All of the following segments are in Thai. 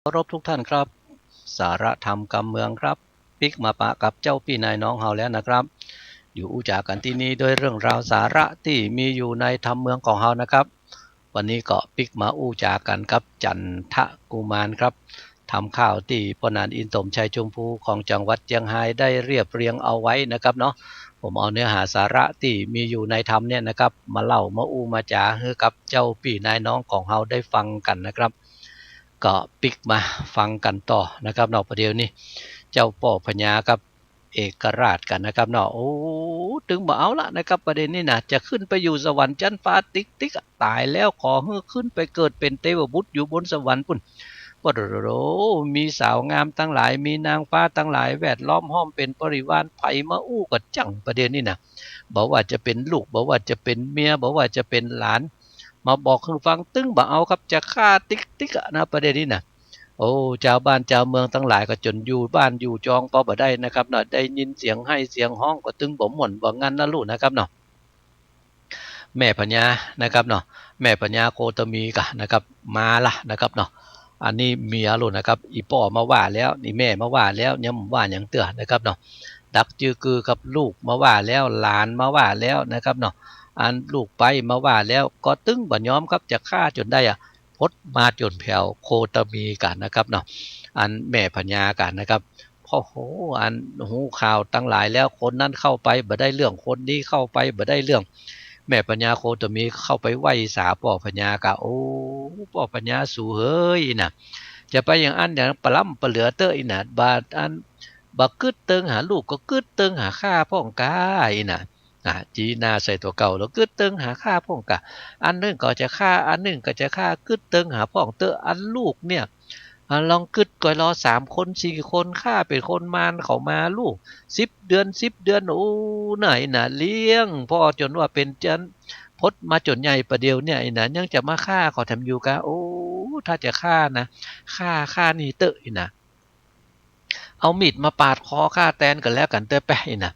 เคารพทุกท่านครับสาระธรรมการเมืองครับปิกมาปะกับเจ้าพี่นายน้องเฮาแล้วนะครับอยู่อู้จากันที่นี้ด้วยเรื่องราวสาระที่มีอยู่ในธรรมเมืองของเฮานะครับวันนี้ก็ปิกมาอู้จากันกับจันทกุมารครับทำข่าวที่ปนานอินตมชัยชมพูของจังหวัดเชียงรายได้เรียบเรียงเอาไว้นะครับเนาะผมเอาเนื้อหาสาระที่มีอยู่ในธรรมเนี่ยนะครับมาเล่ามาอู้มาจาให้กับเจ้าพี่นายน้องของเฮาได้ฟังกันนะครับก็ปิกมาฟังกันต่อนะครับนอกประเดี๋ยวนี้เจ้าป่อพญากับเอกราชกันนะครับเนาะโอ้ถึงบ่เอาละนะครับประเด็นนี้นะจะขึ้นไปอยู่สวรรค์ชั้นฟ้าติ๊กติ๊กตายแล้วขอให้ขึ้นไปเกิดเป็นเทวบุตรอยู่บนสวรรค์ปุ่นปโดโรมีสาวงามตั้งหลายมีนางฟ้าตั้งหลายแวดล้อมห้อมเป็นบริวารไผมาอู้กับจังประเด็นนี้นะบอกว่าจะเป็นลูกบอกว่าจะเป็นเมียบอกว่าจะเป็นหลานมาบอกให้ฟังตึ้งบ่เอาครับจะฆ่าติ๊กติ๊กนะประเด็นนี้นะโอ้ชาวบ้านชาวเมืองทั้งหลายก็จนอยู่บ้านอยู่จองพอบ่ได้นะครับเนาะได้ยินเสียงให้เสียงห้องก็ตึงบ่หม่นบ่งั้นนะลูกนะครับเนาะแม่พญานะครับเนาะแม่พญาโคตมีกะนะครับมาละนะครับเนาะอันนี้เมียลูกนะครับอีป่อมาว่าแล้วนี่แม่มาว่าแล้วยังว่าอย่างเตือนะครับเนาะดักจือคือกับลูกมาว่าแล้วหลานมาว่าแล้วนะครับเนาะอันลูกไปมาว่าแล้วก็ตึงบ่ยอมครับจะฆ่าจนได้อะพดมาจนแผ่วโคตมีกันนะครับเนาะอันแม่พญากันนะครับพ่อโหอันหูข่าวตั้งหลายแล้วคนนั้นเข้าไปบ่ได้เรื่องคนนี้เข้าไปบ่ได้เรื่องแม่ปัญญาโคตมีเข้าไปไหว้สาป่อปัญญากะโอ้ป่อปัญญาสู่เฮ้ยน่ะจะไปอย่างอันอย่างปลำปเหลือเตออีน่ะบาดอันบักกึดเติงหาลูกก็กึดเติงหาข้าพ่องกาอีน่ะจีนาใส่ตัวเก่าแล้วกึดเติงหาข้าพ่องกาอันนึงก็จะฆ่าอันนึงก็จะฆ่ากึดเติงหาพ่องเตออันลูกเนี่ยลองกึดก่อยรอ3 คน4 คนข้าเป็นคนมารเขามาลูก10 เดือนโอ้ไหนน่ะเลี้ยงพ่อจนว่าเป็นจันพดมาจนใหญ่ประเดียวเนี่ยไอ้นะยังจะมาฆ่าเขาทำอยู่กะโอ้ถ้าจะฆ่านะฆ่านี่เตอะนะเอามีดมาปาดคอฆ่าแตนกันแล้วกันเตอะแปะนะ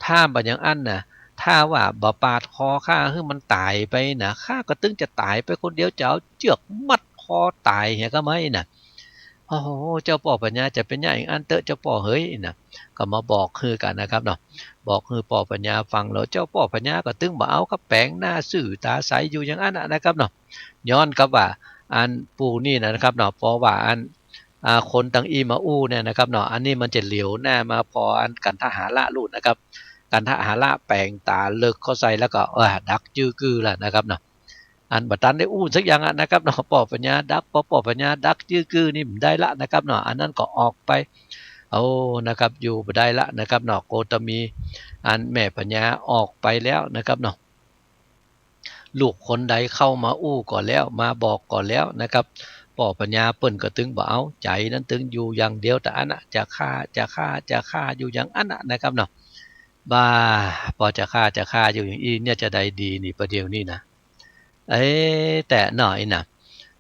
ถ้าบัดยังอันนะถ้าว่าบ่ปาดคอฆ่าให้มันตายไปนะข้าก็ตึงจะตายไปคนเดียวจะเอาเจือกมัดคอตายเหี้ยก็ไม่นะ โอ้โหเจ้าป่อปัญญาจะเป็นอย่างอันเตอะเจ้าป่อเฮ้ยนะก็มาบอกคือกันนะครับเนาะบอกคือป่อปัญญาฟังแล้วเจ้าป่อปัญญาก็ตึงบ่เอาครับแปลงหน้าสื่อตาใสอยู่อย่างนั้นนะครับเนาะย้อนกับว่าอันปูนี่นะครับเนาะเพราะว่าอันคนตังอีมาอู้เนี่ยนะครับเนาะอันนี้มันจะเหลียวหน้ามาพออันกันทหารละลูดนะครับกันทหารละแปลงตาเลิกเข้าใส่แล้วก็ดักจื้อกือแหละนะครับเนาะ อันบัตันได้อู้สักอย่างนะครับเนาะปอปัญญาดักปอปัญญาดักจื้อกือนี่ได้ละนะครับเนาะอันนั้นก็ออกไปเอานะครับอยู่บ่ได้ละนะครับเนาะโกตมีอันแม่ปัญญาออกไปแล้วนะครับเนาะลูกคนใดเข้ามาอู้ก่อนแล้วมาบอกก่อนแล้วนะครับปอปัญญาเปิ้นก็ตึงบ่เอาใจนั้นตึงอยู่อย่างเดียวแต่อันน่ะจะฆ่าอยู่อย่างอันน่ะนะครับเนาะบ้าพอจะฆ่าอยู่อย่างอีเนี่ยจะได้ดีนี่ประเดี๋ยวนี้นะเอ๊แต่หน่อยนะ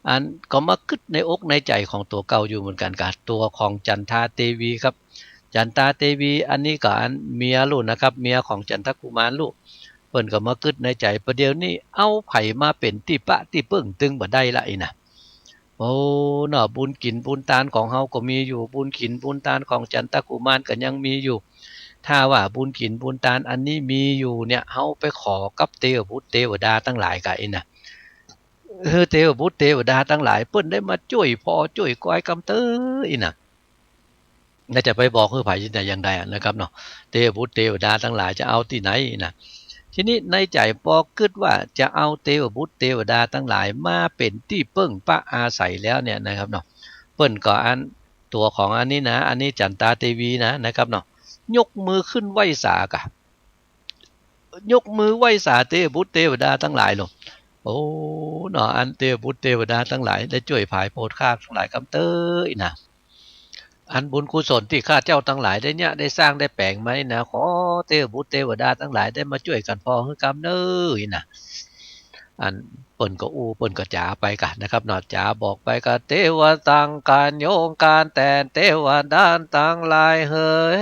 อันก็มาคึดในอกในใจของตัวเก่าอยู่เหมือนกันกับตัวของจันทาเทวีครับจันทาเทวีอันนี้ก็อันเมียลูกนะครับเมียของจันทกุมารลูกเปิ้นก็มาคึดในใจประเดี๋ยวนี้เอาไผมาเป็นที่ปะที่ปึ้งตึงบ่ได้ละอีน่ะโอ้เนาะบุญกินบุญทานของเฮาก็มีอยู่บุญกินบุญทานของจันทกุมารก็ยังมีอยู่ถ้าว่าบุญกินบุญทานอันนี้มีอยู่เนี่ยเฮาไปขอกับเทวบุตรเทวดาทั้งหลายก็อีน่ะ เทวบุตรเทวดาทั้งหลายเปิ้นได้มาช่วยพ่อช่วยก้อยกำเตออีน่ะน่าจะไปบอกคือไผที่ไหนอย่างใดนะครับเนาะเทวบุตรเทวดาทั้งหลายจะเอาที่ไหนน่ะทีนี้ในใจปอคิดว่าจะเอาเทวบุตรเทวดาทั้งหลายมาเป็นที่เพิ่งปะอาศัยแล้วเนี่ยนะครับเนาะเปิ้นก็อันตัวของอันนี้นะอันนี้จันตาเทวีนะครับเนาะยกมือขึ้นไหว้สากะยกมือไหว้สาเทวบุตรเทวดาทั้งหลายลง โอ้หนออันเทวบุตรเทวดาทั้งหลายได้ช่วยผายโพดข้าทั้งหลายกำเตยนะอันบุญกุศลที่ข้าเจ้าทั้งหลายได้เนี่ยได้สร้างได้แปลงไหมนะขอเทวบุตรเทวดาทั้งหลายได้มาช่วยกันพอคือกำเนยนะอันเปิ่นก็อู้เปิ่นก็จ๋าไปกันนะครับนอจ๋าบอกไปก็เทวตังการโยงการแต่เทวดานตังลายเฮ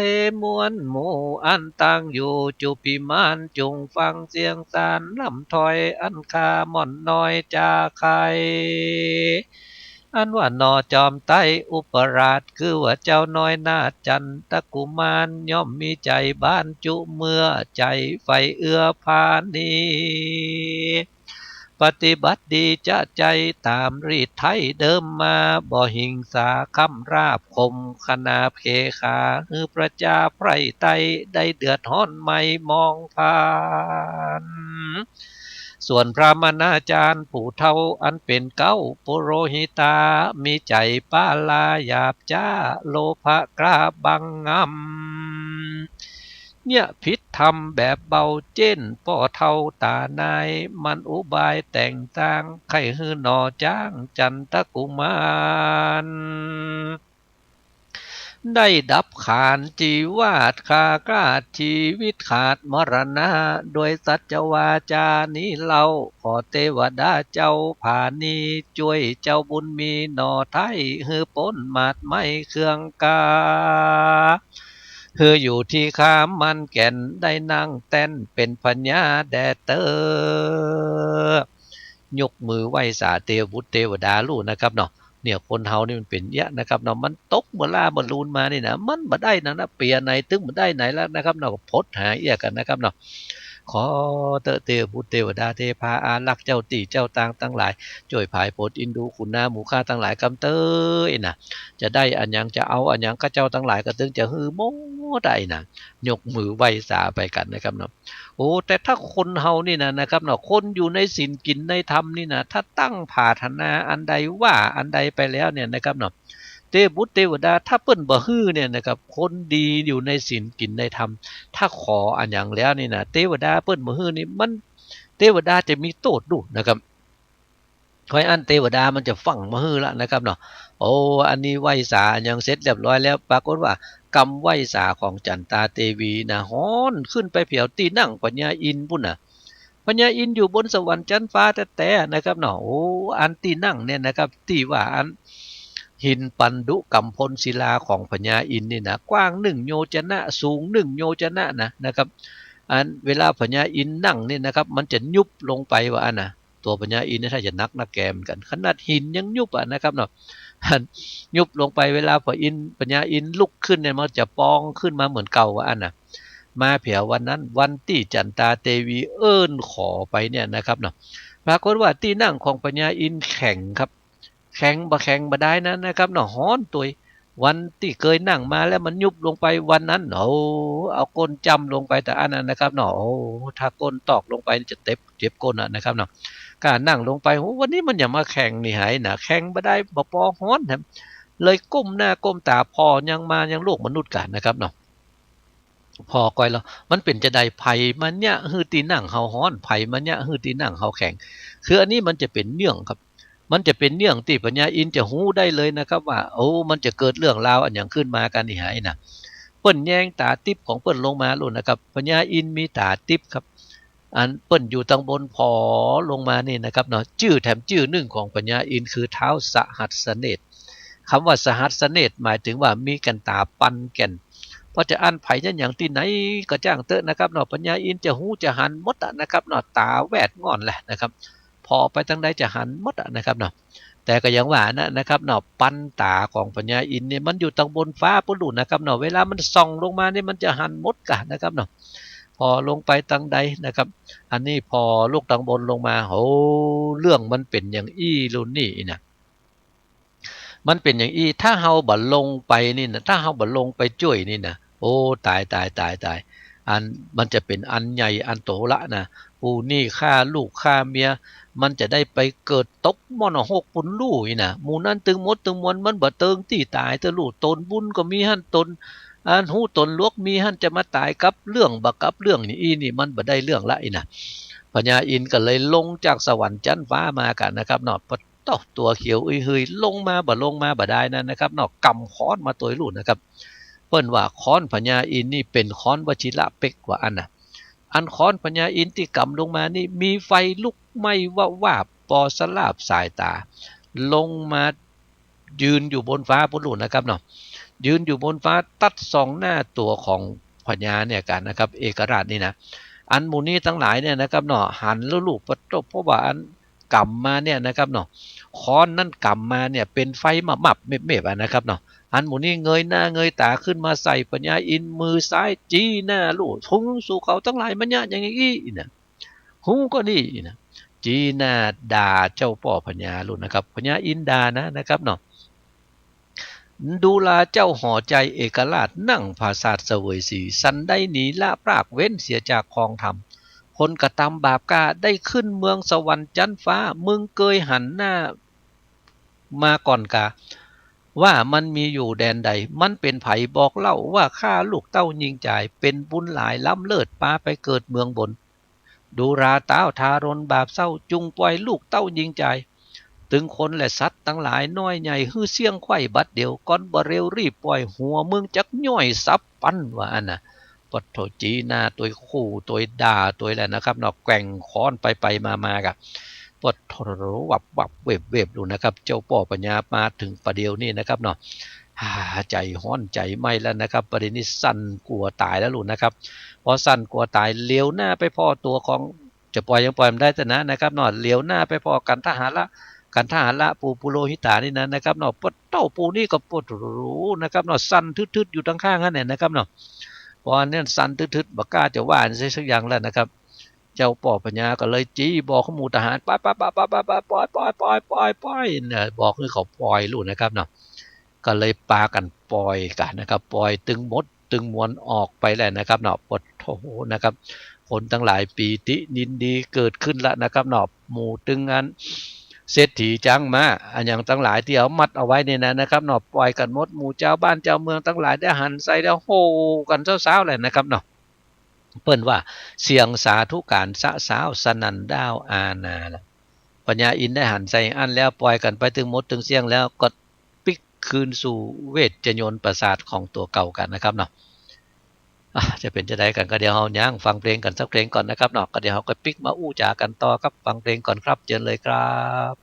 ยมวลหมู่อันตังอยู่จุปิมานจุงฟังเสียงสารลำถอยอันคาม่อนน้อยจาใคร อันว่านอจอมไต้อุปราชคือว่าเจ้าน้อยนาจันตะกุมารย่อมมีใจบ้านจุเมื่อใจไฟเอื้อพานีปฏิบัติดีจะใจตามรีดไทยเดิมมาบ่หิงสาคำราบคมคณาเพขาฮือประจาไพรไตได้เดือดห้อนไม่มองผ่านส่วนพระมนาจารย์ผู้เท่าอันเป็นเก้าปุโรหิตามีใจป้าลาหยาบจ้าโลภะกล้าบังงำเนี่ยพิษทำแบบเบาเจ้นป่อเท่าตานายมันอุบายแต่งต่างไข่ฮือนอจ้างจันตะกุมารได้ดับขานจีวาดขากราดชีวิตขาดมรณะโดยสัจวาจานี้เราขอเทวดาเจ้าผานีช่วยเจ้าบุญมีหนอไทยฮือป้นมาดไม่เครื่องกาคืออยู่ที่ข้ามมันแก่นได้นั่งเต้นเป็นปัญญาแดเตอยกมือไหว้สาเทวุตเทวดาลู่นะครับเนาะเนี่ยคนเฮานี่มันเป็นเยอะนะครับเนาะมันตกเมื่อล่าเมื่อลูนมานี่นะมันมาได้นะเปียไหนตึงมาได้ไหนแล้วนะครับเนาะพดหาเอียกันนะครับเนาะขอเตเตบุตรเทวดาเทพาอารักษ์เจ้าตีเจ้าต่างตั้งหลายช่วยผายโปรดอินดูคุณนาหมู่ข้าตั้งหลายกำเตยนะจะได้อันยังจะเอาอันยังข้าเจ้าทั้งหลายก็ตึงจะฮือโมได้นะยกมือไหว้สาไปกันนะครับเนาะโอ้แต่ถ้าคนเฮานี่นะครับเนาะคนอยู่ในศีลกินในธรรมนี่นะถ้าตั้งปรารถนาอันใดว่าอันใดไปแล้วเนี่ยนะครับเนาะเทบุตรเทวดาถ้าเปิ้นบ่ฮื้อเนี่ยนะครับคนดีอยู่ในศีลกินในธรรมถ้าขออันอย่างแล้วนี่นะเทวดาเปิ้นบ่ฮื้อนี่มันเทวดาจะมีโทษดูนะครับคอยอันเทวดามันจะฝังมาฮื้อละนะครับเนาะโอ้อันนี้ไหว้สาอันยังเสร็จเรียบร้อยแล้วปรากฏว่ากรรมไหว้สาของจันตาเทวีนะฮ้อนขึ้นไปเผียวตีนั่งปัญญาอินพุ่นน่ะปัญญาอินอยู่บนสวรรค์ชั้นฟ้าแต่นะครับเนาะโอ้อันตีนั่งเนี่ยนะครับที่ว่าอันหินปันดุกัมพลศิลาของพญาอินนี่นะกว้าง1 โยชนะสูง1 โยชนะนะครับอันเวลาพญาอินนั่งนี่นะครับมันจะยุบลงไปว่าอันนะตัวพญาอินนี่ถ้าจะนักแกมกันขนาดหินยังยุบนะครับเนาะยุบลงไปเวลาพญาอินลุกขึ้นเนี่ยมันจะปองขึ้นมาเหมือนเก่าว่าอันนะมาเผียวันนั้นวันที่จันตาเทวีเอิ้นขอไปเนี่ยนะครับเนาะปรากฏว่าที่นั่งของพญาอินแข็งครับแข็งบ่ได้นะครับเนาะฮ้อนตัววันที่เคยนั่งมาแล้วมันยุบลงไปวันนั้นโอ้เอาก้นจำลงไปแต่อันนั้นนะครับเนาะโอ้ถ้าก้นตอกลงไปจะเจ็บก้นนะครับเนาะการนั่งลงไปวันนี้มันอย่ามาแข่งนี่หายนะแข่งบ่ได้บ่ปอฮ้อนครับเลยก้มหน้าก้มตาพอยังมายังโลกมนุษย์กันนะครับเนาะพอก่อยแล้วมันเป็นจะได้ไผ่มันเนี่ยฮือตีนั่งเฮาฮ้อนไผ่มันเนี่ยฮือตีนั่งเฮาแข็งคืออันนี้มันจะเป็นเนื่องครับมันจะเป็นเนื่องที่ปัญญาอินจะหู้ได้เลยนะครับว่าโอ้มันจะเกิดเรื่องราวอันอย่างขึ้นมากันนี่หายนะเปิ้นแยงตาติ๊บของเปิ้นลงมาลุ่นนะครับปัญญาอินมีตาติ๊บครับอันเปิ้นอยู่ตังบนพอลงมานี่นะครับเนาะชื่อแถมชื่อหนึ่งของปัญญาอินคือเท้าสหัสเนตรคำว่าสหัสเนตรหมายถึงว่ามีกันตาปันแก่นพอจะอันไผ่ยันอย่างที่ไหนก็จ้างเตอะนะครับเนาะปัญญาอินจะหูจะหันมดนะครับเนาะตาแวดงอนแหละนะครับพอไปทางใดจะหันมดนะครับเนาะแต่ก็ยังว่านะครับเนาะปันตาของปัญญาอินเนี่ยมันอยู่ตรงบนฟ้าปุ่นนะครับเนาะเวลามันส่องลงมาเนี่ยมันจะหันมดกันนะครับเนาะพอลงไปทางใดนะครับอันนี้พอลูกทางบนลงมาโอ้เรื่องมันเป็นอย่างอี้รุ่นนี่นะมันเป็นอย่างอี้ถ้าเฮาบ่ลงไปนี่นะถ้าเฮาบ่ลงไปช่วยนี่นะโอ้ตายอันมันจะเป็นอันใหญ่อันโตละนะปูนี่ฆ่าลูกฆ่าเมียมันจะได้ไปเกิดตกมอนหกปุนลู่อีนะหมู่นั้นตึงมดตึงมวลมันบ่เติงที่ตายเตลู่ตนบุญก็มีหั่นตนอันหูตนลวกมีหั่นจะมาตายกับเรื่องบักกับเรื่องนี่มันบ่ได้เรื่องละอีนะพญาอินก็เลยลงจากสวรรค์ชั้นฟ้ามากันนะครับเนาะตัวเขียวเฮยลงมาบ่ได้นะครับเนาะกำค้อนมาตัวลู่นะครับเปิ้นว่าค้อนพญาอินนี่เป็นค้อนวชิระเป็กกว่าอันน่ะอันค้อนพญาอินที่กำลงมานี่มีไฟลุกไหม้ว่าปอสลาบสายตาลงมายืนอยู่บนฟ้าพุ่นลู่นะครับเนาะยืนอยู่บนฟ้าตัดสองหน้าตัวของพญาเนี่ยกันนะครับเอกราชนี่นะอันหมู่นี้ทั้งหลายเนี่ยนะครับเนาะหันแล้วลูกปะตบเพราะว่าอันกำมาเนี่ยนะครับเนาะ ค้อนนั่นกำมาเนี่ยเป็นไฟมามับเม็บๆนะครับเนาะอันหมูนี่เงยหน้าเงยตาขึ้นมาใส่ปัญญาอินมือซ้ายจี้หน้าลูกทุ่งสู่เขาทั้งหลายมันเนี่ยอย่างนี้นะหูก็นี่นะจีน่าด่าเจ้าป่อพญาลูกนะครับพญาอินดานะครับเนาะดูลาเจ้าห่อใจเอกราชนั่งภาษาเสวยสีสันได้หนีละปรากเว้นเสียจากคลองธรรมคนกระทำบาปกาได้ขึ้นเมืองสวรรค์จันฟ้ามึงเกยหันหน้ามาก่อนกาว่ามันมีอยู่แดนใดมันเป็นไผบอกเล่าว่าข้าลูกเต้ายิงจ่ายเป็นบุญหลายล้ำเลิศปาไปเกิดเมืองบนดูราเต้าทารนบาปเศร้าจุงปล่อยลูกเต้ายิงจ่ายตึงคนและสัตว์ทั้งหลายน้อยใหญ่ฮื้อเสี่ยงไข่บัดเดียวก้อนบ่เร็วรีบปล่อยหัวมึงจักย่อยซับปั้นว่าอันน่ะปัดโถจีหน้าตัวคู่ตัวด่าตัวแหละนะครับเนาะแกว่งค้อนไปมากับปัดโถวับเวบดูนะครับเจ้าป่อปัญญามาถึงประเดียวนี่นะครับเนาะใจห้อนใจไหมแล้วนะครับประเด็นนี้สั่นกลัวตายแล้วลูกนะครับพอสั่นกลัวตายเลี้ยวหน้าไปพอตัวของจะปล่อยยังปล่อยมันได้แต่นะครับเนาะเลี้ยวหน้าไปพอกันทหารละปูปุโรหิตานี่นะครับเนาะปดเต้าปูนี่ก็ปดรู้นะครับเนาะสั่นทึดๆอยู่ทางข้างนั่นแหละนะครับเนาะพอเนี่ยสั่นทึดๆบักกล้าจะว่าสักอย่างแล้วนะครับเจ้าป่อปัญญาก็เลยจี้บอกขมูทหารไปปล่อยเนี่ยบอกให้เขาปล่อยลูกนะครับเนาะก็เลยปากันปล่อยกันนะครับปล่อยตึงมดตึงมวลออกไปแหละนะครับเนาะปดโถนะครับคนทั้งหลายปีตินินดีเกิดขึ้นแล้วนะครับเนาะหมู่ตึงอันเศรษฐีจังมาอันอย่างทั้งหลายที่เอามัดเอาไว้เนี่ยนะครับเนาะปล่อยกันมดหมู่เจ้าบ้านเจ้าเมืองทั้งหลายได้หันใส่แล้วโหกันเช้าๆเลยนะครับเนาะเปิ้นว่าเสียงสาธุการสะสาวสนันดาวอาณาปัญญาอินได้หันใส่อันแล้วปล่อยกันไปถึงมดถึงเสียงแล้วก็ปิกคืนสู่เวทยนต์ประสาทของตัวเก่ากันนะครับเนาะจะเป็นจะได้กันก็เดี๋ยวเฮาย่างฟังเพลงกันสักเพลงก่อนนะครับเนาะก็เดี๋ยวเฮาก็ปิกมาอู้จากันต่อครับฟังเพลงก่อนครับเชิญเลยครับ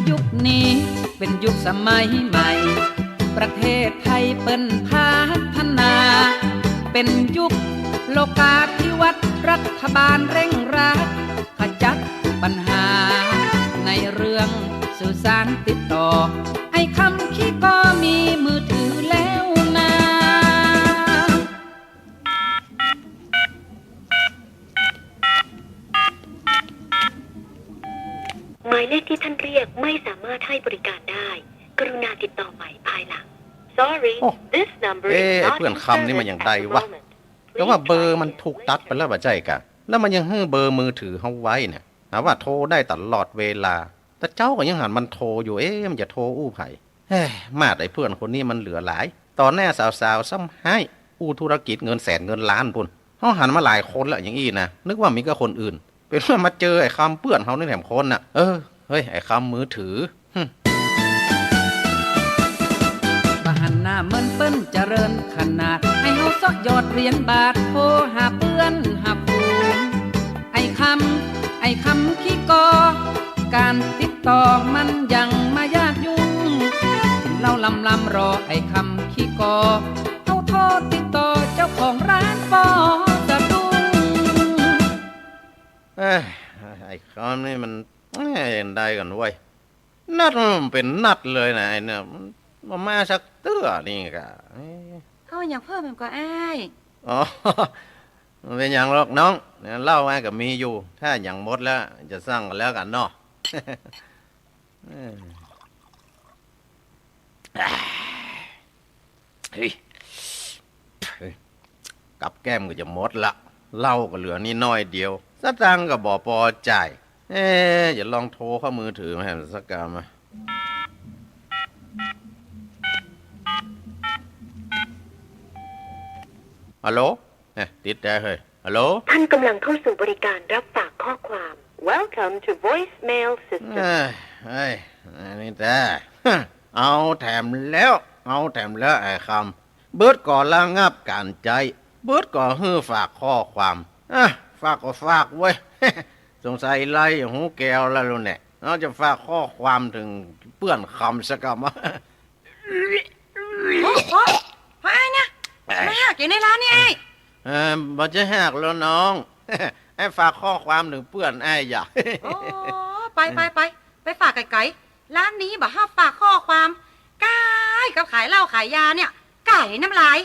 ยุคนี้เป็นยุคสมัยใหม่ประเทศไทยเปิ้นพัฒนาเป็นยุคโลกาภิวัตน์รัฐบาลเร่งรัดขจัดปัญหาในเรื่องสื่อสารติดต่อไอ้คำขี้ก็มีมือถือแล้วนะหมายเลขที่ท่านเรียกไม่สามารถให้บริการได้กรุณาติดต่อใหม่ภายหลัง Sorry this number is not เพื่อนคำนี่มันอย่างไรวะแต่ว่าเบอร์มันถูกตัดไปแล้วบ่ใจกะแล้วมันยังให้เบอร์มือถือเฮาไว้เนี่ยหาว่าโทรได้ตลอดเวลาแต่เจ้าก็ยังหันมันโทรอยู่มันจะโทรอู้ไผมาดไอ้เพื่อนคนนี้มันเหลือหลายตอนแน่สาวๆซ้ำให้อู้ธุรกิจเงินแสนเงินล้านพุ่นเฮาหันมาหลายคนแล้วอย่างอี้นะนึกว่ามีก็คนอื่นเป็นว่ามาเจอไอ้คำเพื่อนเฮานี่แถมคนน่ะเฮ้ยไอ้คำมือถือหันหน้าเหมือนเปิ้นเจริญขนาดให้เฮาซอกยอดเหรียญบาทโทรหาเพื่อนหาฝูงไอ้คำขี้กอการติดต่อมันยังมายากยุ่งเราลำรอไอ้คำขี้กอเฮาโทรติดต่อเจ้าของร้านปอสะดุ้งไอ้คำนี่มันได้กันเว้ยนัดมันเป็นนัดเลยนะไอ้เนี่ยมาสักเตื้อนี่กะเขาอยากเพิ่มมันก็อ้ายอ๋อมันเป็นอย่างหรอกน้องเนี่ยเล่าไว้กับมีอยู่ถ้าอย่างหมดแล้วจะสร้างกันแล้วกันเนาะเฮ้ยกับแก้มก็จะหมดละเหล้าก็เหลือนี่น้อยเดียวสตังค์ก็บ่พอจ่ายอย่าลองโทรเข้ามือถือมาให้สักการมาฮัลโหลติดได้เฮ้ยฮัลโหลท่านกำลังเข้าสู่บริการรับฝากข้อความ Welcome to voicemail system นี่แต่เอาแถมแล้วไอ้คำเบิร์ดก่อระงับการใจเบิร์ดก่อฮื้อฝากข้อความฝากก็ฝากเว้ยสงสัยไล่หูแก้วแล้วลูกเนี่ยเราจะฝากข้อความถึงเปื้อนคำสักคำ เพราะไอ้เนี่ยมาหักอยู่ในร้านนี่ไอ้ บ่จะหักแล้วน้อง ไอ้ฝากข้อความถึงเพื่อนไอ้อย่า โอ้ไปฝากไก่ร้านนี้บ่ห้าฝากข้อความไก่กับขายเหล้าขายยาเนี่ย ไก่น้ำลาย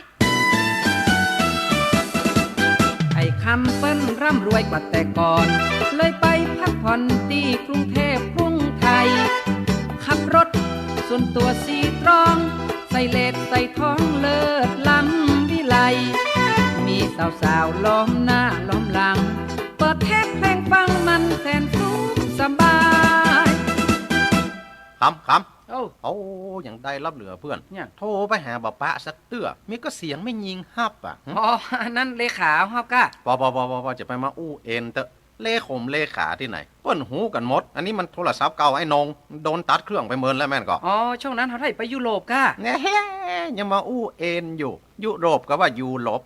ไอ้คำเปิ้นร่ำรวยกว่าแต่ก่อน เลยไปพักผ่อนที่กรุงเทพกรุงไทย ขับรถส่วนตัวสีตรอง ใส่เลดใส่ท้องเลิศล้ำวิไล มีสาวๆล้อมหน้าล้อมหลัง เปิดเทปเพลงฟังมันแสนสุขสบาย คำ โอ้ โอ้ยังได้รับเหลือเพื่อน เนี่ย โทรไปหาบ่ปะสักเตื้อมีก็เสียงไม่ยิงฮับอ่ะ อ๋ออันนั้นเลขาเฮาก้า ปอจะไปมาอู้เอ็นเตอะเลขาที่ไหนเปิ้นหูกันหมด อันนี้มันโทรศัพท์เก่าไอ้นงโดนตัดเครื่องไปเมินแล้วแม่นก็ อ๋อช่วงนั้นเขาได้ไปยุโรปก้า แน่ยังมาอู้เอ็นอยู่ยุโรปก็ว่ายูลบ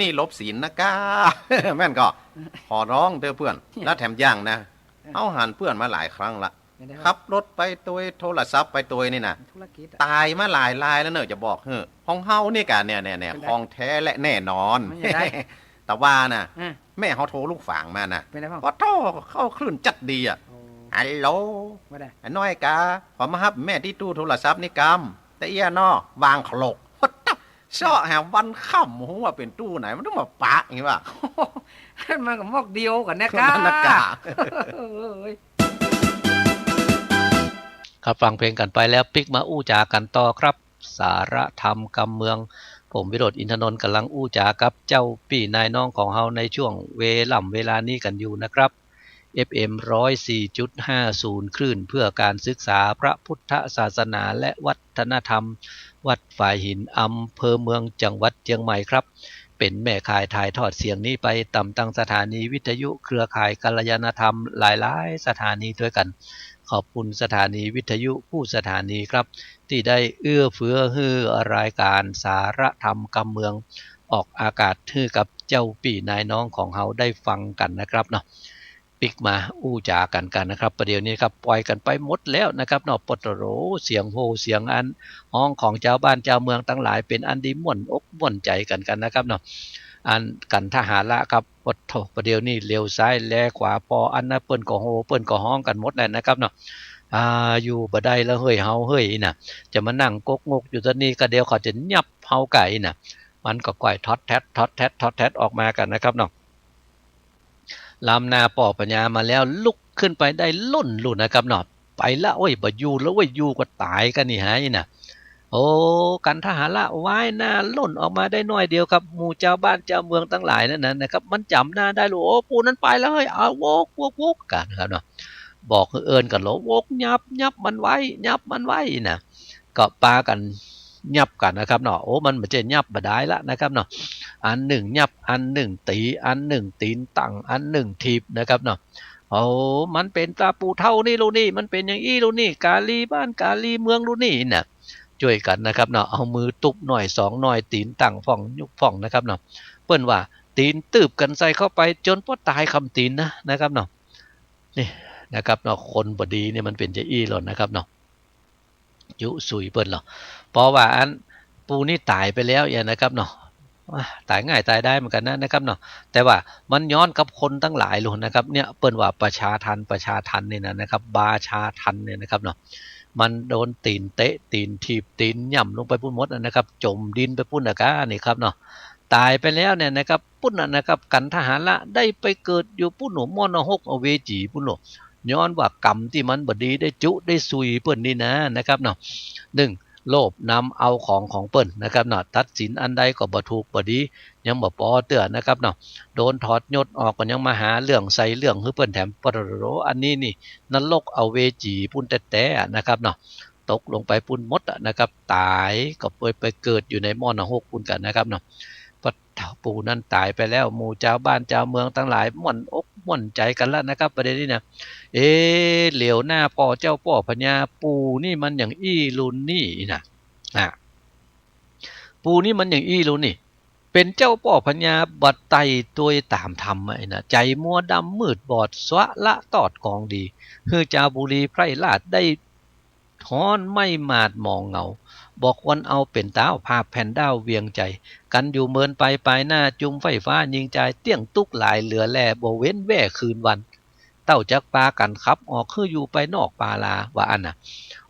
นี่ลบศีลนะก้า แม่นก็ขอร้องเด้อเพื่อน แล้วแถมย่างนะเอาหันเพื่อนมาหลายครั้งละขับรถไปตัวโทรศัพท์ไปตัวนี่นะ ธุรกิจ ตายมาหลายลายแล้วเนอะจะบอกเฮ้อของเฮานี่กะเนี่ยของแท้และแน่นอน ไม่ได้ แต่ว่านะ อ่ะ แม่เขาโทรลูกฝางมานะ เป็นไงบ้าง ก็โทรเข้าคลื่นจัดดีอ่ะ โอ้ ฮัลโหล ไม่ได้ ไอ้น้อยกาขอมาฮับแม่ที่ตู้โทรศัพท์นี่กำแต่เอี้ยนอวางขลกพดตับซ่อหาวันค่ำหัวเป็นตู้ไหนมันต้องมาปะอย่างนี้ป่ะ มันกับมอกเดียวกันนะก้า นั่นนะกะ เอ้ย ครับฟังเพลงกันไปแล้วปิกมาอู้จากันต่อครับ สาระธรรมกำเมือง ผมวิโรจน์อินทนนท์กำลังอู้จากับเจ้าพี่นายน้องของเฮาในช่วงเวลานี้กันอยู่นะครับ FM 104.50 คลื่นเพื่อการศึกษาพระพุทธศาสนาและวัฒนธรรม วัดฝ่ายหินอำเภอเมืองจังหวัดเชียงใหม่ครับ เป็นแม่ข่ายถ่ายทอดเสียงนี้ไปตำตั้งสถานีวิทยุเครือข่ายกัลยาณธรรมหลายๆสถานีด้วยกัน ขอบคุณสถานีวิทยุผู้สถานีครับ ที่ได้เอื้อเฟื้อฮือรายการสาระธรรมกำเมือง ออกอากาศฮือกับเจ้าปี่นายน้องของเฮาได้ฟังกันนะครับเนาะปิกมาอู้จากันนะครับประเดี๋ยวนี้ครับปล่อยกันไปหมดแล้วนะครับเนาะปตโรเสียงโหเสียงอันห้องของเจ้าบ้านเจ้าเมืองทั้งหลายเป็นอันดีม่วนอกม่วนใจกันนะครับเนาะอันกันทหารละครับปดโถประเดี๋ยวนี้เลี้ยวซ้ายแลขวาปออันนะเปิ้นก็โหเปิ้นก็ห้องกันหมดแล้วนะครับเนาะอยู่บ่ได้แล้วเฮ้ยเฮาเฮ้ยน่ะจะมานั่งกกงกอยู่ตอนนี้ก็เดี๋ยวเขาจะยับเฮาไก่น่ะมันก็ก่อยทอดแทดออกมากันนะครับเนาะลำนาป่อปัญญามาแล้วลุกขึ้นไปได้ล่นลุ่นนะครับเนาะไปละโอ้ยบ่อยู่แล้วโอ้ยอยู่ก็ตายกันนี่ฮะนี่น่ะโอ้กันทหารละว่ายหน้าล่นออกมาได้น้อยเดียวครับหมู่เจ้าบ้านเจ้าเมืองทั้งหลายนั่นนะครับมันจำหน้าได้ลูกโอ้ปูนั้นไปแล้วเฮ้ยเอาวกกันนะครับเนาะบอกเอิ้นกันโหลวกยับมันไว้นะก็ปากันยับกันนะครับเนาะโอ้มันบ่ใช่ยับบ่ได้ละนะครับเนาะอันหนึ่งยับอันหนึ่งตีอันหนึ่งตีนตั้งอันหนึ่งทีบนะครับเนาะโอ้มันเป็นตาปูเท่านี่ลูกนี่มันเป็นอย่างอี้ลูกนี่กาลีบ้านกาลีเมืองลูกนี่น่ะช่วยกันนะครับเนาะเอามือตุบหน่อยสองหน่อยตีนตั้งฟ่องยุกฟ่องนะครับเนาะเปิ้นว่าตีนตืบกันใส่เข้าไปจนพ่อตายคำตีนนะครับเนาะนี่นะครับเนาะคนบดีเนี่ยมันเป็นจะอี้หรอนะครับเนาะยุสุยเปิ้นหรอเพราะว่าอันปูนี่ตายไปแล้วอย่างนะครับเนาะตายง่ายตายได้เหมือนกันนะครับเนาะแต่ว่ามันย้อนกับคนทั้งหลายเลยนะครับเนี่ยเปิ้นว่าประชาทันเนี่ยนะครับบาชาทันเนี่ยนะครับเนาะมันโดนตีนเตะตีนทีบตีนย่ำลงไปพุ่นมดนะครับจมดินไปพุ่นนะกะนี่ครับเนาะตายไปแล้วเนี่ยนะครับพุ่นนะครับกันทหารละได้ไปเกิดอยู่พุ่นหนูมอนหกอเวจีพุ่นหนูย้อนว่ากรรมที่มันบดีได้จุได้ซุยเปิ้นนี่นะครับเนาะ1โลภนำเอาของเปิ้นนะครับเนาะตัดสินอันใดก็บ่ถูกบ่ดียังบ่พอเตือนนะครับเนาะโดนถอดยศออกก็ยังมาหาเรื่องใส่เรื่องคือเปิ้นแถมปรโรอันนี้นี่นรกเอาเวจีพุ่นแต้ๆนะครับเนาะตกลงไปพุ่นมดนะครับตายก็ไปเกิดอยู่ในมอนหกพุ่นกันนะครับเนาะปู่นั้นตายไปแล้วหมู่เจ้าบ้านเจ้าเมืองทั้งหลายม่วนอกม่วนใจกันแล้วนะครับประเด็นนี้นะเหลียวหน้าพ่อเจ้าพ่อพญาปู่นี่มันอย่างอี้ลุนนี่นะปู่นี่มันอย่างอี้ลุนนี่เป็นเจ้าพ่อพญาบัดไตตัวตามธรรมไอ้นะใจมัวดำมืดบอดสวะละตอดกองดีคือจาบุรีไพร่ลาดได้ ฮ้อนไม่มาดมองเงาบอกควรเอาเป็นต้าวพาแผ่นดาวเวียงใจกันอยู่เมินไปปลายหน้าจุมไฟฟ้ายิงใจเตี้ยงตุกหลายเหลือแลบ่เว้นแว่คืนวันเต้าจักปากันขับออกคืออยู่ไปนอกปาลาว่าอันน่ะ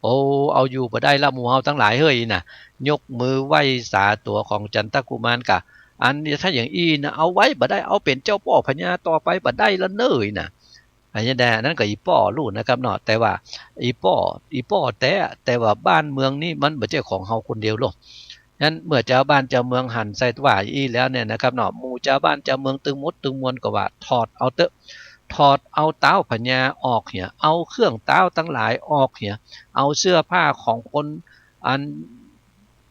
โอ้เอาอยู่บ่ได้ละหมู่เฮาทั้งหลายเฮ้ยน่ะยกมือไหว้สาตัวของจันทกุมารกะอันนี้ถ้าอย่างอีนะเอาไว้บ่ได้เอาเป็นเจ้าพ่อพญาต่อไปบ่ได้ละเนยน่ะอันนี้แดนั่นก็อีป้อรู้นะครับเนาะแต่ว่าอีป้อแต่ว่าบ้านเมืองนี่มันบ่ใช่ของเฮาคนเดียวหรอกนั้นเมื่อเจ้าบ้านเจ้าเมืองหันใส่ว่าอีแล้วเนี่ยนะครับเนาะหมู่เจ้าบ้านเจ้าเมืองตึงมดตึงมวลก็ว่าถอดเอาเต้าพญาออกเหี่ยเอาเครื่องเต้าทั้งหลายออกเหี่ยเอาเสื้อผ้าของคนอัน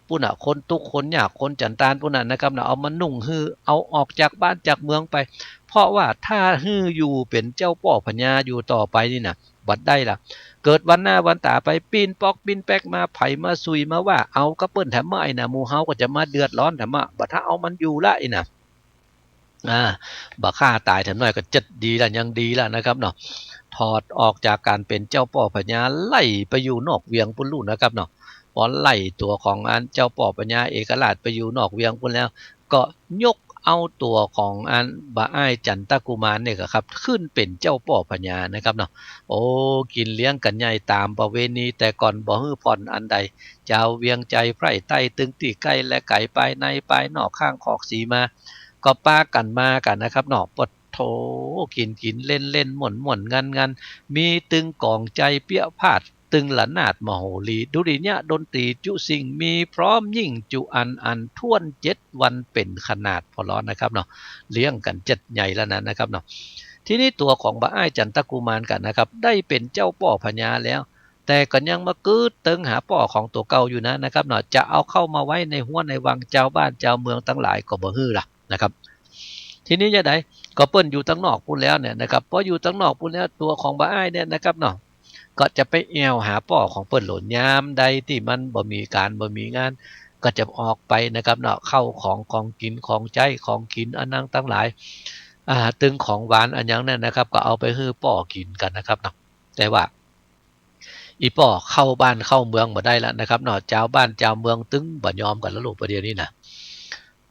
ปุ่นน่ะคนทุกคนยากคนจันทานปุ่นน่ะนะครับเอามานุ่งฮือเอาออกจากบ้านจากเมืองไปเพราะว่าถ้าฮืออยู่เป็นเจ้าป่อพญาอยู่ต่อไปนี่น่ะบัดได้ล่ะเกิดวันหน้าวันตาไปปีนปอกปีนแป๊กมาไผมาซุยมาว่าเอากระเปิ้นแถมมาไอ้น่ะหมู่เฮาก็จะมาเดือดร้อนแถมมาบัดถ้าเอามันอยู่ละไอ้น่ะบ่ฆ่าตายแถมหน่อยก็จัดดีละยังดีละนะครับเนาะถอดออกจากการเป็นเจ้าป่อพญาไล่ไปอยู่นอกเวียงพุ่นลู่นะครับเนาะพอไล่ตัวของอันเจ้าป่อพญาเอกราชไปอยู่นอกเวียงพุ่นแล้วก็ยกเอาตัวของอันบ่อ้ายจันทกุมารเนี่ยครับขึ้นเป็นเจ้าป่อพญานะครับเนาะโอ้กินเลี้ยงกันใหญ่ตามประเวณีแต่ก่อนบ่ฮื้อผ่อนอันใดเจ้าเวียงใจไพร่ใต้ตึงตีใกล้และไก่ปลายในปลายนอกข้างขอกสีมาก็ป้ากันมากันนะครับเนาะปดโถกินเล่นหม่นงันมีตึงกองใจเปี้ยพาดตึงละนาดมโหรีดุริยะดนตรีจุสิ่งมีพร้อมยิ่งจุอันท่วน7 วันเป็นขนาดพอร้อนนะครับเนาะเลี้ยงกัน7ใหญ่แล้วนะครับเนาะทีนี้ตัวของบ่อ้ายจันทกุมารกันนะครับได้เป็นเจ้าป่อพญาแล้วแต่ก็ยังมากืดตึงหาป่อของตัวเก่าอยู่นะครับเนาะจะเอาเข้ามาไว้ในหัวในวังเจ้าบ้านเจ้าเมืองทั้งหลายก็บ่ฮื้อล่ะนะครับทีนี้จะได้ก็เปิ้นอยู่ตั้งนอกพูดแล้วเนี่ยนะครับพออยู่ตั้งนอกพูดแล้วตัวของบ่อ้ายเนี่ยนะครับเนาะก็จะไปแอวหาป่อของเปิ้นหล่นยามใดที่มันบ่มีงานก็จะออกไปนะครับเนาะเข้าของกินของใจของกินอันนั้นทั้งหลายตึงของหวานอันยังนั่นนะครับก็เอาไปฮื้อป่อกินกันนะครับเนาะแต่ว่าอีป่อเข้าบ้านเข้าเมืองบ่ได้แล้วนะครับเนาะเจ้าบ้านเจ้าเมืองตึงบ่ยอมกันแล้วลูกประเดี๋ยวนี้นะ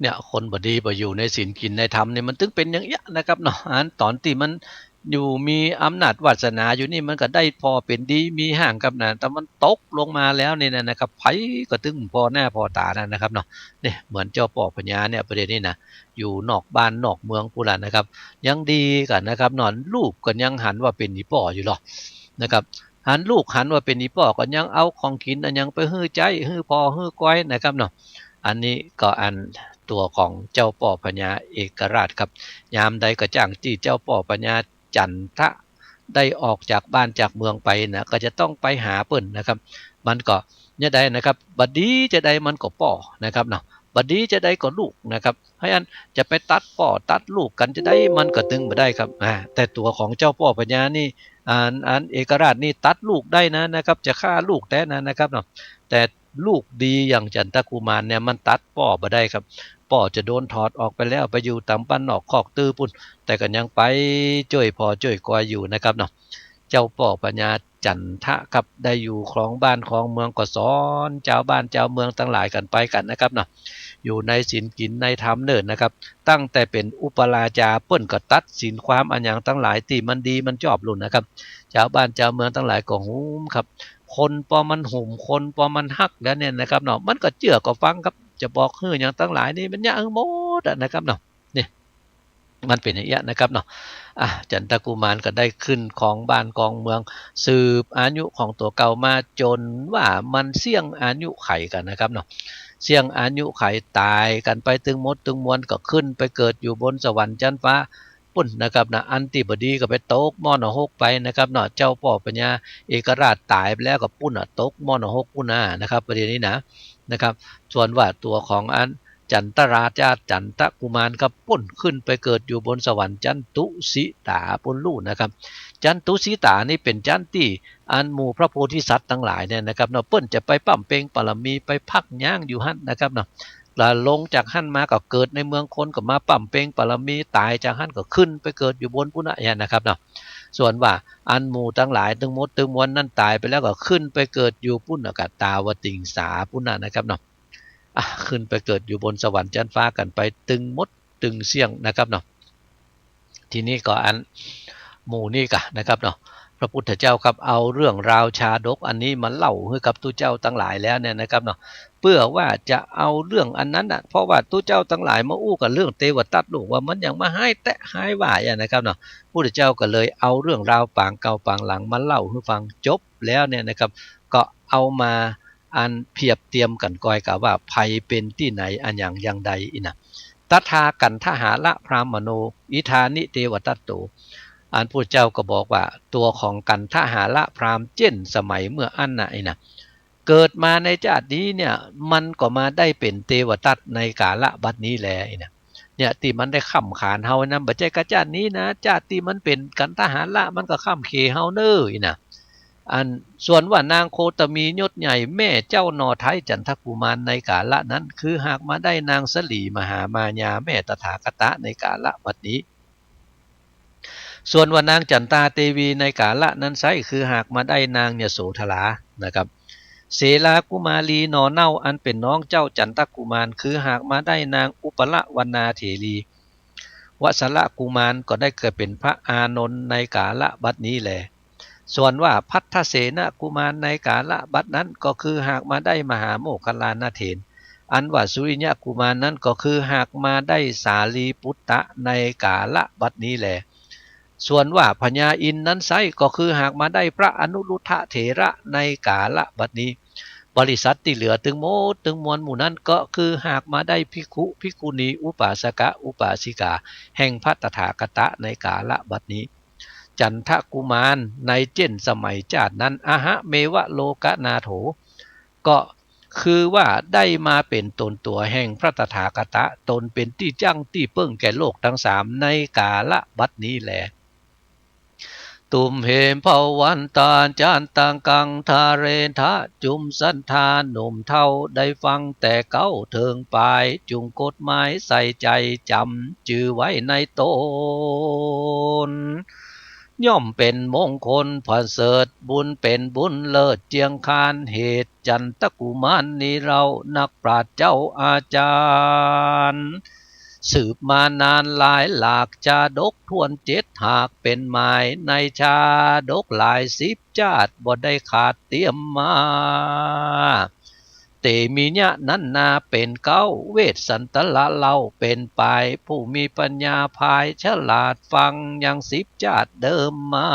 เนี่ยคนบ่ดีบ่อยู่ในศีลกินในธรรมเนี่ยมันถึงเป็นอย่างเงี้ยนะครับเนาะตอนที่มันอยู่มีอำนาจวาสนาอยู่นี่มันก็ได้พอเป็นดีมีห่างกับนะแต่มันตกลงมาแล้วเนี่ยนะครับไผก็ตึงพอหน้าพอตานั่นนะครับเนาะเนี่ยเหมือนเจ้าป่อพญาเนี่ยประเด็นนี้นะอยู่นอกบ้านนอกเมืองพูดแล้วนะครับยังดีกันนะครับนอนลูกก็ยังหันว่าเป็นอีป่ออยู่หรอกนะครับหันลูกหันว่าเป็นอีป่อก็ยังเอาของกินอันยังไปฮื้อใจฮื้อพอฮื้อก้อยนะครับเนาะอันนี้ก็อันตัวของเจ้าป่อพญาเอกราชครับยามใดก็จ้างที่เจ้าป่อพญาจันทะได้ออกจากบ้านจากเมืองไปนะก็จะต้องไปหาเปิ้นนะครับมันก็เนี่ยได้นะครับบัดดีจะได้มันก็ป่อนะครับเนาะบัดดีจะได้ก็ลูกนะครับให้อันจะไปตัดป่อตัดลูกกันจะได้มันก็ตึงบ่ได้ครับแต่ตัวของเจ้าป่อพญานี่อันเอกราชนี่ตัดลูกได้นะครับจะฆ่าลูกแต่นะครับเนาะแต่ลูกดีอย่างจันทกุมารเนี่ยมันตัดป่อบ่ได้ครับป่อจะโดนถอดออกไปแล้วไปอยู่ตามบ้านนอกคอกตื้อปุ่นแต่ก็ยังไปช่วยพอช่วยกอยอยู่นะครับเนาะเจ้าป่อพญาจันทะครับได้อยู่ครองบ้านครองเมืองก็สอนเจ้าบ้านเจ้าเมืองทั้งหลายกันไปกันนะครับเนาะอยู่ในศีลกินในธรรมเนิดนะครับตั้งแต่เป็นอุปราชาเปิ้นก็ตัดศีลความอันอย่างทั้งหลายที่มันดีมันชอบลุ่นนะครับเจ้าบ้านเจ้าเมืองทั้งหลายก็หุ้มครับคนพอมันหุ่มคนพอมันฮักแล้วเนี่ยนะครับเนาะมันก็เชื่อก็ฟังครับจะบอกฮื้ออย่างทั้งหลายนี่มันอย่างหมดนะครับเนาะนี่มันเป็นอย่างเงี้ยนะครับเนาะจันทกุมารก็ได้ขึ้นของบ้านกองเมืองสืบอายุของตัวเก่ามาจนว่ามันเสี่ยงอายุไขกันนะครับเนาะเสี่ยงอายุไขตายกันไปตึงมดตึงมวลก็ขึ้นไปเกิดอยู่บนสวรรค์ชั้นฟ้าปุ่นนะครับนะอันติบดีก็ไปตกมอนหกไปนะครับเนาะเจ้าป่อพญาเอกราชตายไปแล้วก็ปุ่นตกมอนหกปุ่นนะครับประเด็นนี้นะครับส่วนว่าตัวของอันจันทราชาจันทกุมารครับปุ่นขึ้นไปเกิดอยู่บนสวรรค์จันตุสิตาปุ่นลู่นะครับจันตุสิตานี่เป็นจันที่อันหมู่พระโพธิสัตว์ทั้งหลายเนี่ยนะครับเนาะเปิ้นจะไปปั้มเปงปรมีไปพักย่างอยู่หั่นนะครับเนาะ แล้วลงจากหั่นมาก็เกิดในเมืองคนก็มาปั่มเปงปรมีตายจากหั่นก็ขึ้นไปเกิดอยู่บนปุณะเนี่ยนะครับเนาะส่วนว่าอันหมู่ทั้งหลายทั้งหมดทั้งมวลนั่นตายไปแล้วก็ขึ้นไปเกิดอยู่ปุณะกตาวติงสาปุณะนะครับเนาะขึ้นไปเกิดอยู่บนสวรรค์ชั้นฟ้ากันไปตึงมดตึงเสี่ยงนะครับเนาะทีนี้ก็อันหมู่นี่กะนะครับเนาะพระพุทธเจ้าครับเอาเรื่องราวชาดกอันนี้มาเล่าให้กับตู้เจ้าทั้งหลายแล้วเนี่ยนะครับเนาะเพื่อว่าจะเอาเรื่องอันนั้นเพราะว่าตู้เจ้าทั้งหลายมาอู้กับเรื่องเทวทัตลูกว่ามันยังมาให้แตะให้ว่าอย่างนะครับเนาะพระพุทธเจ้าก็เลยเอาเรื่องราวปางเก่าปางหลังมาเล่าให้ฟังจบแล้วเนี่ยนะครับก็เอามาอันเพียบเทียมกันก้อยกับว่าภัยเป็นที่ไหนอันอย่างใดอีนะตถากันทหาละพรามโนอิธานิเทวทัตโตอันพระเจ้าก็บอกว่าตัวของกันทหาละพรามเจ้นสมัยเมื่ออันไหนนะเกิดมาในชาตินี้เนี่ยมันก็มาได้เป็นเทวทัตในกาละบัดนี้แลเนี่ยที่มันได้ค้ำขานเฮานะบ่ใช่กะชาตินี้นะชาติที่มันเป็นกันทหารละมันก็ค้ำเคเฮาเน้อนะอันส่วนว่านางโคตมียศใหญ่แม่เจ้านอไทยจันทกุมารในกาละนั้นคือหากมาได้นางสลีมหามายาแม่ตถาคตในกาละบัดนี้ส่วนว่านางจันตาเตวีในกาละนั้นไซคือหากมาได้นางยโสธรานะครับเสลากุมารีนอเน่าอันเป็นน้องเจ้าจันทกุมารคือหากมาได้นางอุปละวรรณาเถรีวสละกุมารก็ได้เกิดเป็นพระอานนท์ในกาละบัดนี้แลส่วนว่าพัทธเสนกุมารในกาละบัดนั้นก็คือหากมาได้มหาโมคคัลลานะเถรอันว่าสุริยะกุมารนั้นก็คือหากมาได้สาลีปุตตะในกาละบัดนี้แลส่วนว่าพญาอินนั้นไซก็คือหากมาได้พระอนุรุทธะเถระในกาละบัดนี้บริษัทที่เหลือถึงโมถึงมวลหมู่นั้นก็คือหากมาได้ภิกขุภิกขุณีอุปาสกะอุปาสิกาแห่งพระตถาคตในกาละบัดนี้จันทกุมารในเจนสมัยจาดนั้นอะหะเมวะโลกนาโถก็คือว่าได้มาเป็นตนตัวแห่งพระตถาคตตนเป็นที่จั่งที่เปิ้งแก่โลกทั้งสามในกาละบัดนี้แลตุมเหมภวันตาจานตังกังทาเรนทะจุมสันธาหนุ่มเท่าได้ฟังแต่เก้าเทิงปลายจุงกฎหมายใส่ใจจำจื่อไว้ในตนย่อมเป็นมงคลประเสริฐบุญเป็นบุญเลิศเจียงคานเหตุจันทกุมารนี้เรานักปราชญ์เจ้าอาจารย์สืบมานานหลายหลากชาดกทวนเจ็ดหากเป็นหมายในชาดกหลายสิบชาติบ่ได้ขาดเตรียมมาเตมีเนี่ยนั้นนาเป็นเก้าเวทสันตละเล่าเป็นไปผู้มีปัญญาภายฉลาดฟังยังสิบชาติเดิมมา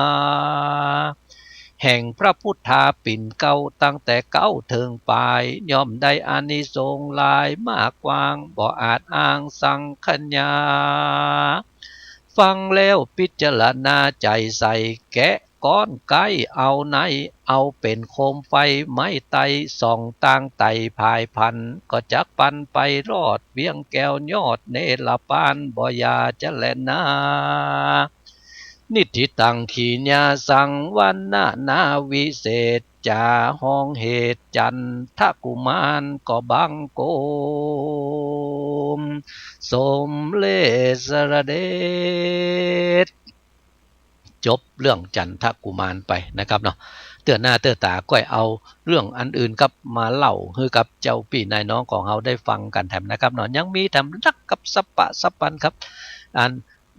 แห่งพระพุทธาปิ่นเก้าตั้งแต่เก้าเทิงปลายย่อมได้อานิสงส์หลายมากกว้างบ่อาจอ้างสังคัญญาฟังแล้วพิจารณาใจใส่แกะก้อนไก่เอาไหนเอาเป็นโคมไฟไม้ไตส่องต่างไตพายพันก็จักปันไปรอดเวียงแก้วยอดเนรปานบ่ยาจะแลนานิธิตังขีญาสังวันนาวิเศษจาห้องเหตุจันทกุมารก็บังโกมสมเลสระเดชจบเรื่องจันทกุมารไปนะครับเนาะเตือนหน้าเตือนตาก็เอาเรื่องอันอื่นกับมาเล่าให้กับเจ้าพี่นายน้องของเราได้ฟังกันแถมนะครับเนาะยังมีแถมรักกับสปะสปันครับอัน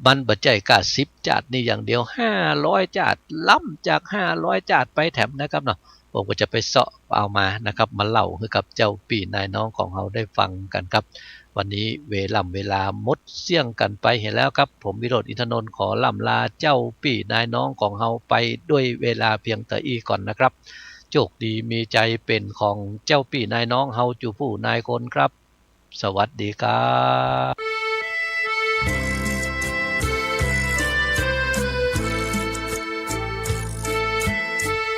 บันบัจใจกา10 จาดนี่อย่างเดียว500 จาดล้ำจาก500 จาดไปแถมนะครับเนาะผมก็จะไปเสาะเอามานะครับมาเล่าให้กับเจ้าพี่นายน้องของเราได้ฟังกันครับวันนี้เวลาหมดเสี่ยงกันไปเห็นแล้วครับผมวิโรจน์ อินทนนท์ขอล่ำลาเจ้าพี่นายน้องของเราไปด้วยเวลาเพียงแต่อีก่อนนะครับโชคดีมีใจเป็นของเจ้าพี่นายน้องเฮาจูผู้นายคนครับสวัสดีครับ